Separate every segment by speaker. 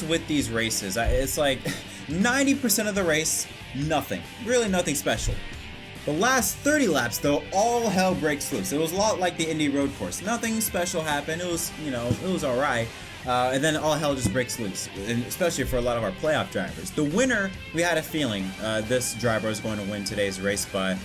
Speaker 1: with these races, it's like 90% of the race, nothing. Really nothing special. The last 30 laps though, all hell breaks loose. It was a lot like the Indy road course. Nothing special happened. It was, it was alright. And then all hell just breaks loose, and especially for a lot of our playoff drivers. The winner, we had a feeling this driver was going to win today's race, but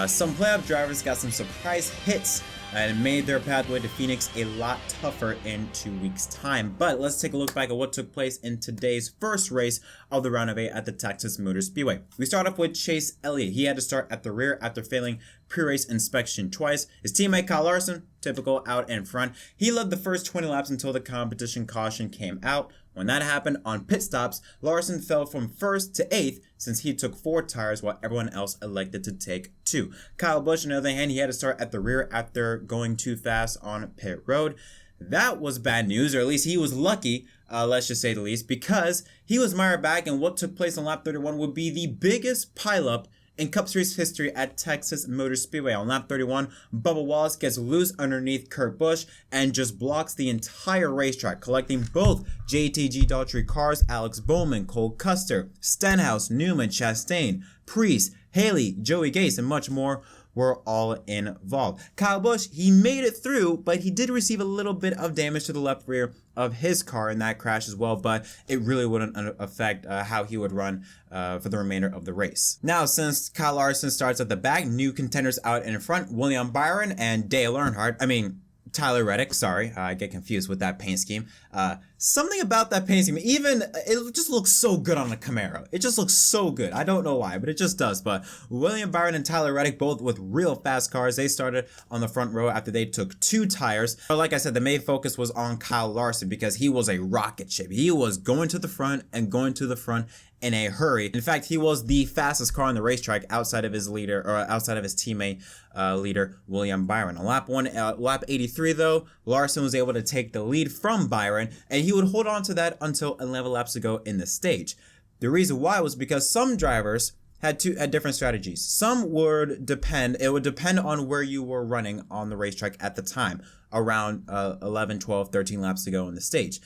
Speaker 1: some playoff drivers got some surprise hits and made their pathway to Phoenix a lot tougher in 2 weeks' time. But let's take a look back at what took place in today's first race of the round of 8 at the Texas Motor Speedway. We start off with Chase Elliott. He had to start at the rear after failing pre-race inspection twice. His teammate Kyle Larson, typical, out in front. He led the first 20 laps until the competition caution came out. When that happened on pit stops, Larson fell from 1st to 8th since he took 4 tires while everyone else elected to take 2. Kyle Busch, on the other hand, he had to start at the rear after going too fast on pit road. That was bad news, or at least he was lucky, let's just say the least, because he was mired back, and what took place on lap 31 would be the biggest pileup in Cup Series history at Texas Motor Speedway. On lap 31, Bubba Wallace gets loose underneath Kurt Busch and just blocks the entire racetrack, collecting both JTG Daughtry cars. Alex Bowman, Cole Custer, Stenhouse, Newman, Chastain, Priest, Haley, Joey Gase, and much more were all involved. Kyle Busch, he made it through, but he did receive a little bit of damage to the left rear of his car in that crash as well, but it really wouldn't affect how he would run for the remainder of the race. Now, since Kyle Larson starts at the back, new contenders out in front, William Byron and Dale Earnhardt. Tyler Reddick, sorry, I get confused with that paint scheme. Something about that paint scheme, even, it just looks so good on the Camaro. It just looks so good. I don't know why, but it just does. But William Byron and Tyler Reddick, both with real fast cars, they started on the front row after they took 2 tires. But like I said, the main focus was on Kyle Larson because he was a rocket ship. He was going to the front and going to the front in a hurry. In fact, he was the fastest car on the racetrack outside of his leader, or outside of his teammate leader, William Byron. On lap 83 though, Larson was able to take the lead from Byron, and he would hold on to that until 11 laps to go in the stage. The reason why was because some drivers had different strategies. Some would depend on where you were running on the racetrack at the time, around 11, 12, 13 laps to go in the stage.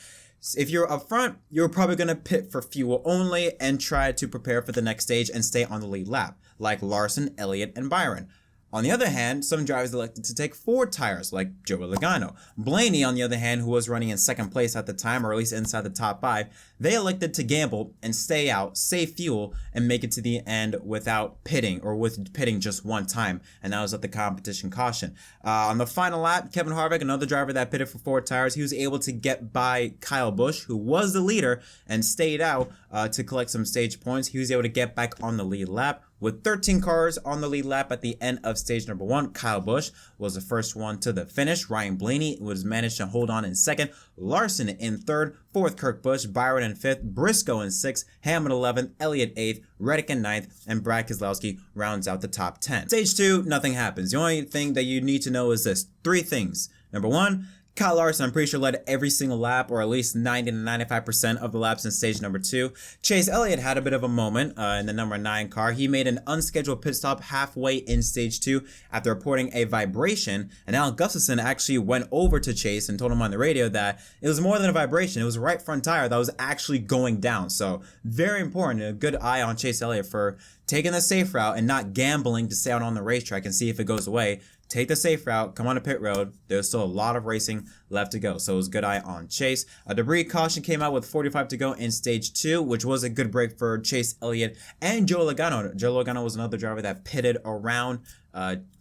Speaker 1: If you're up front, you're probably going to pit for fuel only and try to prepare for the next stage and stay on the lead lap, like Larson, Elliott, and Byron. On the other hand, some drivers elected to take 4 tires, like Joey Logano. Blaney, on the other hand, who was running in 2nd place at the time, or at least inside the top 5, they elected to gamble and stay out, save fuel, and make it to the end without pitting, or with pitting just 1 time, and that was at the competition caution. On the final lap, Kevin Harvick, another driver that pitted for 4 tires, he was able to get by Kyle Busch, who was the leader, and stayed out to collect some stage points. He was able to get back on the lead lap. With 13 cars on the lead lap at the end of stage number 1, Kyle Busch was the first one to the finish. Ryan Blaney was managed to hold on in 2nd, Larson in 3rd, 4th Kurt Busch, Byron in 5th, Briscoe in 6th, Hamilton 11th, Elliott 8th, Reddick in 9th, and Brad Keselowski rounds out the top 10. Stage 2, nothing happens. The only thing that you need to know is this: 3 things. Number 1, Kyle Larson, I'm pretty sure, led every single lap, or at least 90 to 95% of the laps in stage number 2. Chase Elliott had a bit of a moment in the number 9 car. He made an unscheduled pit stop halfway in stage 2 after reporting a vibration, and Alan Gustafson actually went over to Chase and told him on the radio that it was more than a vibration. It was a right front tire that was actually going down. So very important. A good eye on Chase Elliott for taking the safe route and not gambling to stay out on the racetrack and see if it goes away. Take the safe route, come on to pit road. There's still a lot of racing left to go, so it was a good eye on Chase. A debris caution came out with 45 to go in stage 2, which was a good break for Chase Elliott and Joe Logano. Joe Logano was another driver that pitted around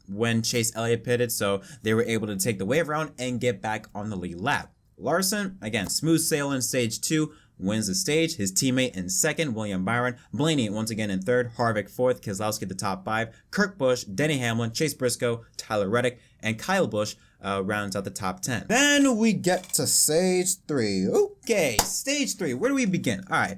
Speaker 1: when Chase Elliott pitted, so they were able to take the wave round and get back on the lead lap. Larson, again, smooth sail in stage 2, wins the stage. His teammate in 2nd, William Byron. Blaney once again in 3rd. Harvick 4th. Keselowski the top 5. Kurt Busch, Denny Hamlin, Chase Briscoe, Tyler Reddick, and Kyle Busch rounds out the top 10. Then we get to stage 3. Okay, stage 3. Where do we begin? All right.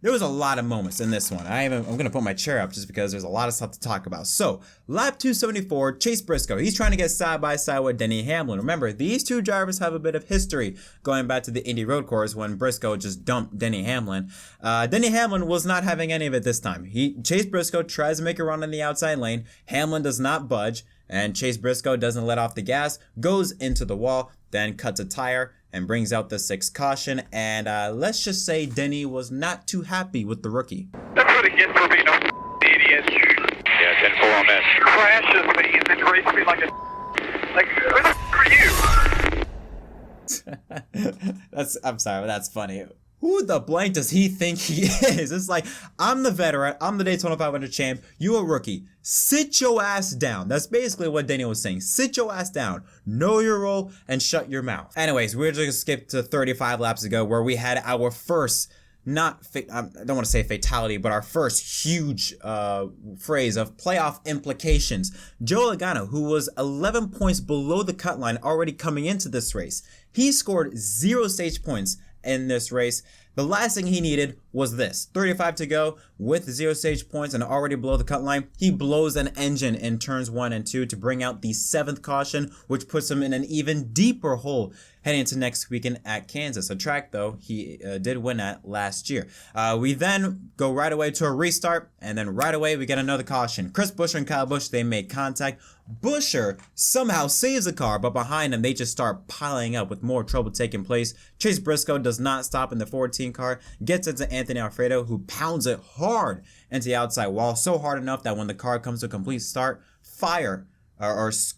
Speaker 1: There was a lot of moments in this one. I'm going to put my chair up just because there's a lot of stuff to talk about. So, lap 274, Chase Briscoe. He's trying to get side by side with Denny Hamlin. Remember, these two drivers have a bit of history going back to the Indy road course when Briscoe just dumped Denny Hamlin. Denny Hamlin was not having any of it this time. Chase Briscoe tries to make a run in the outside lane. Hamlin does not budge, and Chase Briscoe doesn't let off the gas, goes into the wall. then cuts a tire and brings out the 6th caution. And let's just say Denny was not too happy with the rookie.
Speaker 2: That's what it gets for being a idiot.
Speaker 3: Yeah, 10-4 on this.
Speaker 2: Crashes me and then races me like a like, who the are you?
Speaker 1: I'm sorry, but that's funny. Who the blank does he think he is? It's like, I'm the veteran, I'm the Daytona 500 champ, you a rookie. Sit your ass down. That's basically what Daniel was saying. Sit your ass down, know your role, and shut your mouth. Anyways, we're just gonna skip to 35 laps ago where we had our first, I don't want to say fatality, but our first huge phrase of playoff implications. Joe Logano, who was 11 points below the cut line already coming into this race, he scored 0 stage points in this race. The last thing he needed was this. 35 to go with 0 stage points and already below the cut line. He blows an engine in turns 1 and 2 to bring out the 7th caution, which puts him in an even deeper hole heading into next weekend at Kansas, a track though he did win at last year. We then go right away to a restart, and then right away we get another caution. Chris Buescher and Kyle Busch, they make contact. Buescher somehow saves the car, but behind him they just start piling up with more trouble taking place. Chase Briscoe does not stop in the 14 car, gets into Anthony Alfredo, who pounds it hard into the outside wall, so hard enough that when the car comes to a complete start,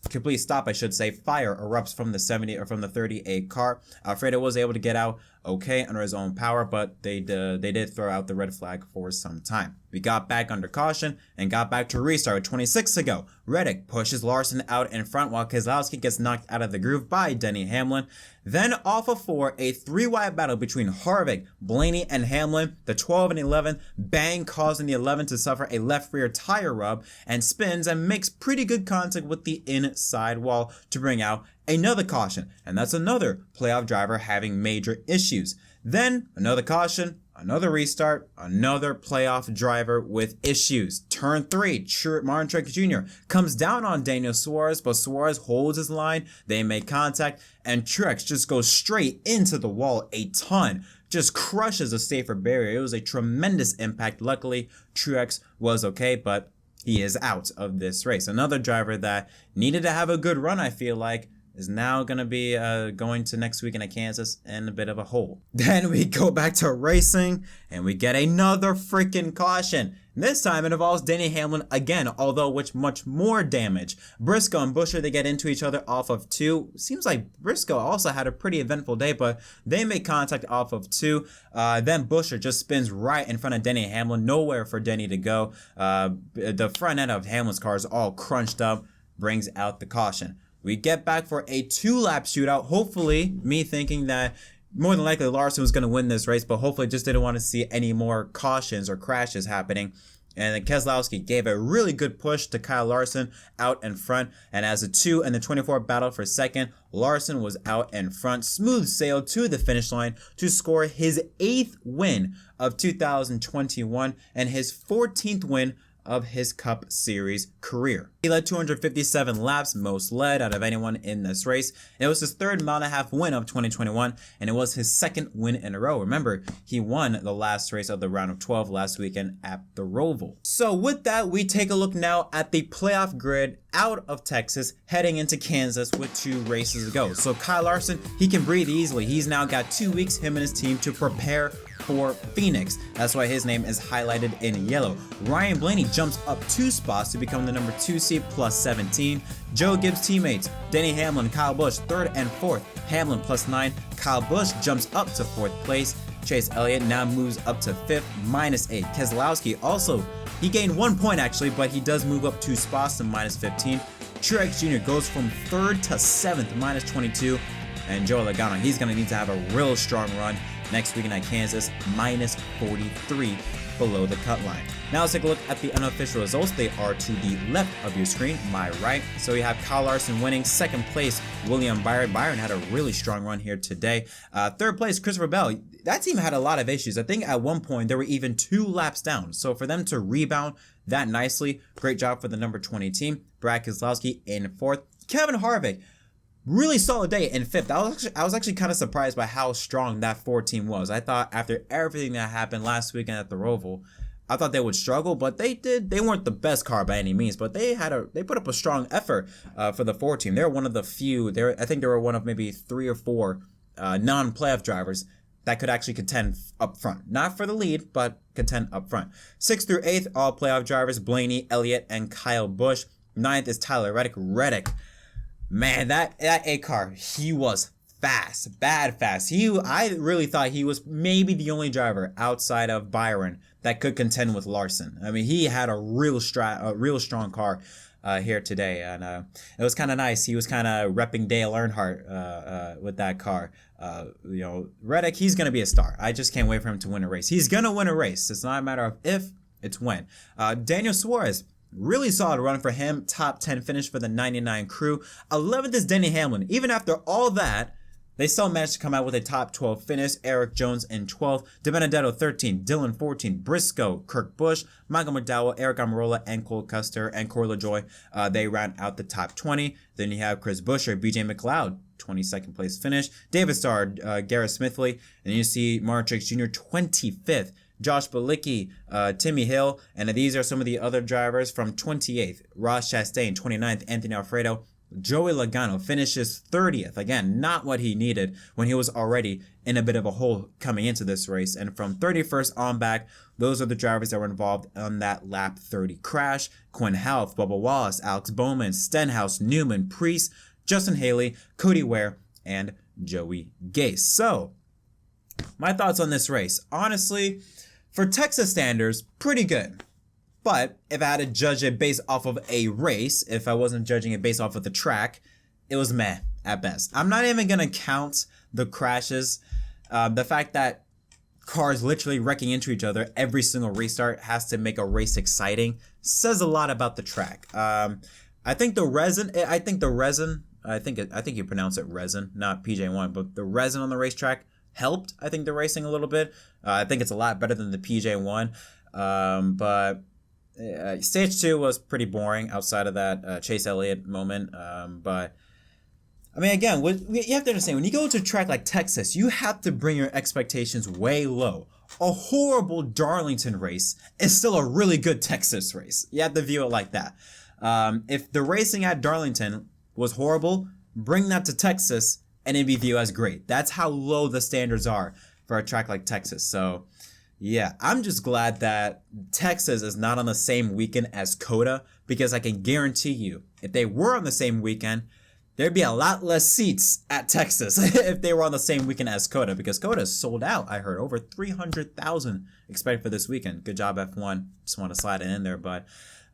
Speaker 1: complete stop, I should say, fire erupts from the 70 or from the 38 car. Alfredo was able to get out okay under his own power, but they did throw out the red flag for some time. We got back under caution and got back to restart with 26 to go. Reddick pushes Larson out in front while Keselowski gets knocked out of the groove by Denny Hamlin. Then off of 4, a 3-wide battle between Harvick, Blaney, and Hamlin. The 12 and 11 bang, causing the 11 to suffer a left rear tire rub and spins and makes pretty good contact with the inside wall to bring out another caution. And that's another playoff driver having major issues. Then another caution, another restart, another playoff driver with issues. Turn 3, Martin Truex Jr. comes down on Daniel Suarez, but Suarez holds his line. They make contact, and Truex just goes straight into the wall a ton. Just crushes a safer barrier. It was a tremendous impact. Luckily, Truex was okay, but he is out of this race. Another driver that needed to have a good run, I feel like, is now going to be going to next weekend at Kansas in a bit of a hole. Then we go back to racing and we get another freaking caution. This time it involves Denny Hamlin again, although with much more damage. Briscoe and Buescher, they get into each other off of 2. Seems like Briscoe also had a pretty eventful day, but they make contact off of 2. Then Buescher just spins right in front of Denny Hamlin. Nowhere for Denny to go. The front end of Hamlin's car is all crunched up, brings out the caution. We get back for a 2-lap shootout. Hopefully, me thinking that more than likely Larson was going to win this race, but hopefully just didn't want to see any more cautions or crashes happening. And then Keselowski gave a really good push to Kyle Larson out in front. And as the 2 and the 24 battle for second, Larson was out in front. Smooth sail to the finish line to score his 8th win of 2021 and his 14th win of his Cup Series career. He led 257 laps, most led out of anyone in this race. It was his 3rd mile-and-a-half win of 2021, and it was his 2nd win in a row. Remember, he won the last race of the round of 12 last weekend at the Roval. So with that, we take a look now at the playoff grid out of Texas, heading into Kansas with 2 races to go. So Kyle Larson, he can breathe easily. He's now got 2 weeks, him and his team, to prepare for Phoenix. That's why his name is highlighted in yellow. Ryan Blaney jumps up 2 spots to become the number 2 seed plus 17. Joe Gibbs' teammates, Denny Hamlin, Kyle Busch, 3rd and 4th. Hamlin plus 9. Kyle Busch jumps up to 4th place. Chase Elliott now moves up to 5th, minus 8. Keselowski also, he gained 1 point actually, but he does move up 2 spots to minus 15. Truex Jr. goes from 3rd to 7th, minus 22. And Joe Logano, he's going to need to have a real strong run next weekend at Kansas, minus 43 below the cut line. Now let's take a look at the unofficial results. They are to the left of your screen, my right. So you have Kyle Larson winning. 2nd place, William Byron. Byron had a really strong run here today. 3rd place, Christopher Bell. That team had a lot of issues. I think at one point they were even 2 laps down. So for them to rebound that nicely, great job for the number 20 team. Brad Keselowski in 4th. Kevin Harvick, really solid day in 5th. I was actually kind of surprised by how strong that 4 team was. I thought after everything that happened last weekend at the Roval, I thought they would struggle, but they did. They weren't the best car by any means, but they put up a strong effort for the Ford team. They're one of the few. I think they were one of maybe 3 or 4 non-playoff drivers that could actually contend up front. Not for the lead, but contend up front. 6th through 8th, all playoff drivers: Blaney, Elliott, and Kyle Busch. 9th is Tyler Reddick. Reddick, man, that A car, he was fast, bad fast. I really thought he was maybe the only driver outside of Byron that could contend with Larson. I mean, he had a real strong car here today, and it was kind of nice. He was kind of repping Dale Earnhardt with that car. Reddick, he's gonna be a star. I just can't wait for him to win a race. He's gonna win a race. It's not a matter of if, it's when. Daniel Suarez, really solid run for him. Top 10 finish for the 99 crew. 11th is Denny Hamlin. Even after all that, they still managed to come out with a top 12 finish. Eric Jones in 12th. DiBenedetto 13. Dillon 14. Briscoe, Kurt Busch, Michael McDowell, Eric Almirola, and Cole Custer, and Corey LaJoie. They round out the top 20. Then you have Chris Buescher, BJ McLeod, 22nd place finish. David Starr, Garrett Smithley. And then you see Martin Truex Jr., 25th. Josh Bilicki, Timmy Hill, and these are some of the other drivers from 28th. Ross Chastain, 29th. Anthony Alfredo. Joey Logano finishes 30th. Again, not what he needed when he was already in a bit of a hole coming into this race. And from 31st on back, those are the drivers that were involved on that lap 30 crash. Quinn Houff, Bubba Wallace, Alex Bowman, Stenhouse, Newman, Priest, Justin Haley, Cody Ware, and Joey Gase. So, my thoughts on this race. Honestly, for Texas standards, pretty good. But if I had to judge it based off of a race, if I wasn't judging it based off of the track, it was meh at best. I'm not even going to count the crashes. The fact that cars literally wrecking into each other every single restart has to make a race exciting says a lot about the track. I think you pronounce it resin, not PJ1, but the resin on the racetrack helped, I think, the racing a little bit. I think it's a lot better than the PJ1. But stage 2 was pretty boring outside of that Chase Elliott moment. But I mean, again, you have to understand, when you go to a track like Texas, you have to bring your expectations way low. A horrible Darlington race is still a really good Texas race. You have to view it like that. If the racing at Darlington was horrible, bring that to Texas and it'd be viewed as great. That's how low the standards are for a track like Texas. So yeah, I'm just glad that Texas is not on the same weekend as COTA, because I can guarantee you, if they were on the same weekend, there'd be a lot less seats at Texas if they were on the same weekend as COTA, because COTA is sold out. I heard over 300,000 expected for this weekend. Good job, F1. Just want to slide it in there, but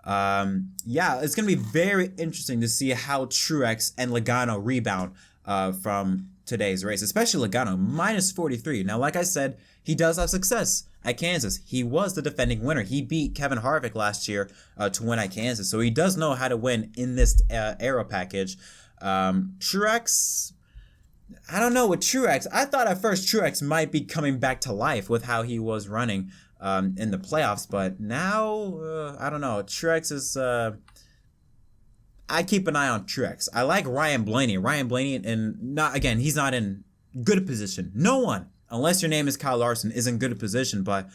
Speaker 1: yeah, it's going to be very interesting to see how Truex and Logano rebound from today's race, especially Logano, minus 43. Now, like I said, he does have success at Kansas. He was the defending winner. He beat Kevin Harvick last year to win at Kansas, so he does know how to win in this aero package. Truex, I don't know with Truex. I thought at first Truex might be coming back to life with how he was running in the playoffs, but now I don't know. Truex is. I keep an eye on Truex. I like Ryan Blaney. He's not in good position. No one, unless your name is Kyle Larson, is in good position. But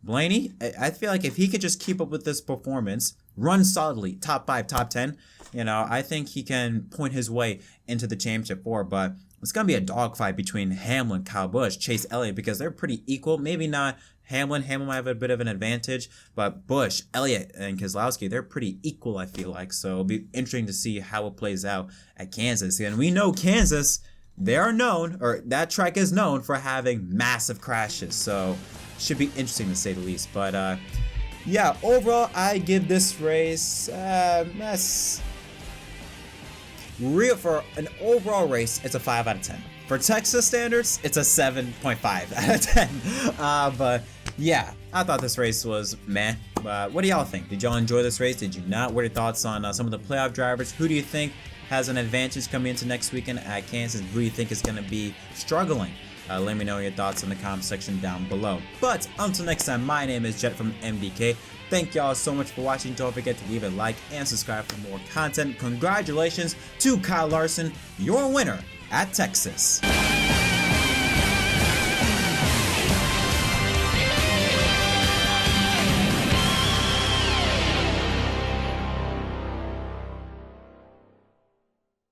Speaker 1: Blaney, I feel like if he could just keep up with this performance, run solidly, top 5, top 10, I think he can point his way into the championship 4. But it's going to be a dogfight between Hamlin, Kyle Busch, Chase Elliott, because they're pretty equal. Maybe not Hamlin might have a bit of an advantage, but Busch, Elliott, and Keselowski, they're pretty equal, I feel like. So it'll be interesting to see how it plays out at Kansas. And we know Kansas, that track is known for having massive crashes. So should be interesting to say the least. But yeah, overall, I give this race for an overall race, it's a 5 out of 10. For Texas standards, it's a 7.5 out of 10. But yeah, I thought this race was meh. What do y'all think? Did y'all enjoy this race? Did you not? What are your thoughts on some of the playoff drivers? Who do you think has an advantage coming into next weekend at Kansas? Who do you think is going to be struggling? Let me know your thoughts in the comment section down below. But until next time, my name is Jett from MDK. Thank y'all so much for watching. Don't forget to leave a like and subscribe for more content. Congratulations to Kyle Larson, your winner at Texas.